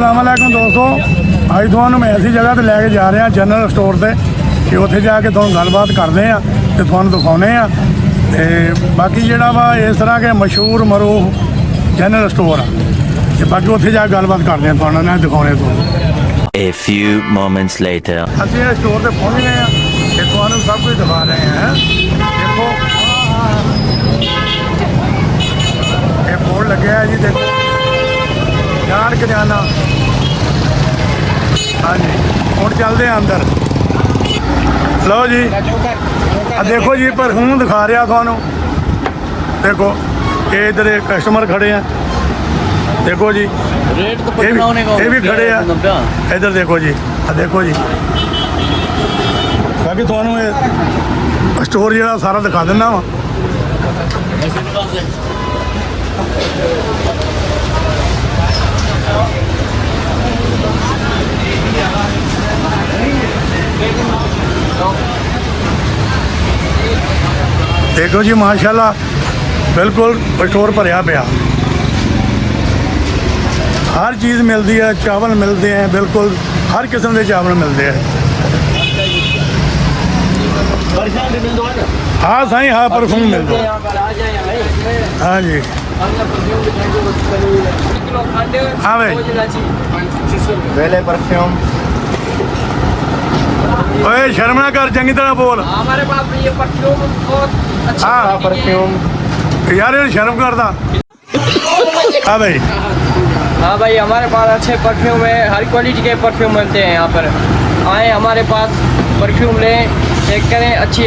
अस्सलाम वालेकुम दोस्तों, अज तुहानूं मैं ऐसी जगह ते लैके जा रहा जनरल स्टोर से कि उत्थे जाके तुहानूं गलबात करते हैं तो तुहानूं दिखाने हैं। तो बाकी जिहड़ा वा इस तरह के मशहूर मरूफ जनरल स्टोर आ ते बाकी उत्थे जाके गलबात करते हैं, तुहानूं ना दिखाने तो। A few moments later. ਅਸੀਂ ਇਹ स्टोर ਤੇ पहुँच गए हैं ਤੇ ਤੁਹਾਨੂੰ सब कुछ दिखा रहे हैं। देखो ये बोर्ड लगे है जी, देखो जान करियाना। हाँ जी, हम चलते हैं अंदर। लो जी, देखो जी परफ्यूम दिखा रहा थानू। देखो ये इधर कस्टमर खड़े हैं, देखो जी ये भी खड़े हैं। इधर देखो जी, देखो जी बाकी थानू ये स्टोर जो सारा दिखा देना वा। देखो जी माशाल्लाह बिल्कुल स्टोर भरिया पिया, हर चीज़ मिलती है, चावल मिलते हैं, बिल्कुल हर किस्म के चावल मिलते हैं। हाँ साईं, हाँ परफ्यूम मिलते हैं। हाँ जी, हाँ भाई वेले परफ्यूम। ओए शर्म ना कर, चंगी तरह बोल। हमारे पास ये परफ्यूम बहुत अच्छा हाँ परफ्यूम यार ये शर्म करता। हाँ भाई, हाँ भाई, हमारे पास अच्छे परफ्यूम है, हर क्वालिटी के परफ्यूम मिलते हैं। यहाँ पर आए, हमारे पास परफ्यूम लें, चेक करें, अच्छी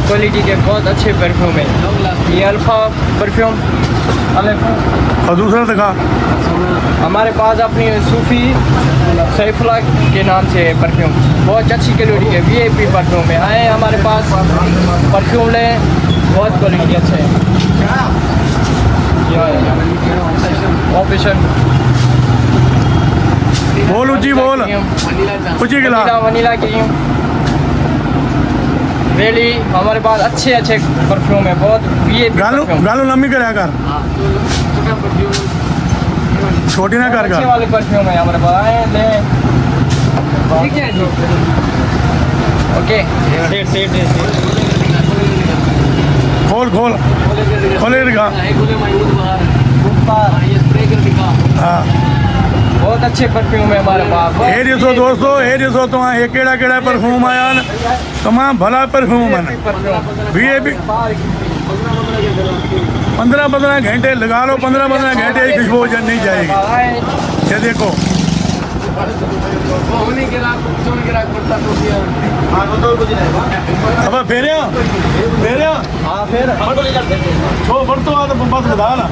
क्वालिटी के बहुत अच्छे परफ्यूम है। ये अल्फ़ा परफ्यूम और दूसरा दिखा। हमारे पास अपनी सूफ़ी सैफुल्लाह के नाम से परफ्यूम बहुत अच्छी क्वालिटी है, VIP परफ्यूम है। आए हमारे पास परफ्यूम लें, बहुत क्वालिटी अच्छे है। ऑपरेशन बोल ऊंची बोल, ऊंची गिला। वनीला क्रीम रेली, हमारे पास अच्छे परफ्यूम है, बहुत VIP गालू परफ्यूम। गालू लम्बी कराया कर, छोटी ना कर अच्छे कर। वाले परफ्यूम है हमारे पास, आए ले। ओके, खोल खोल खोले दिखा। हाँ बहुत अच्छे परफ्यूम है हमारे पास। ये दिसो दोस्तों, ये दिसो तो ये केड़ा केड़ा परफ्यूम आया न, तमाम भला परफ्यूम है। VIP 15-15 घंटे लगा लो, 15-15 घंटे की खुशबू नहीं जाएगी। ये देखो अब फेरिया फेरिया हाँ फिर छो बढ़तो आ तो बस बता ना।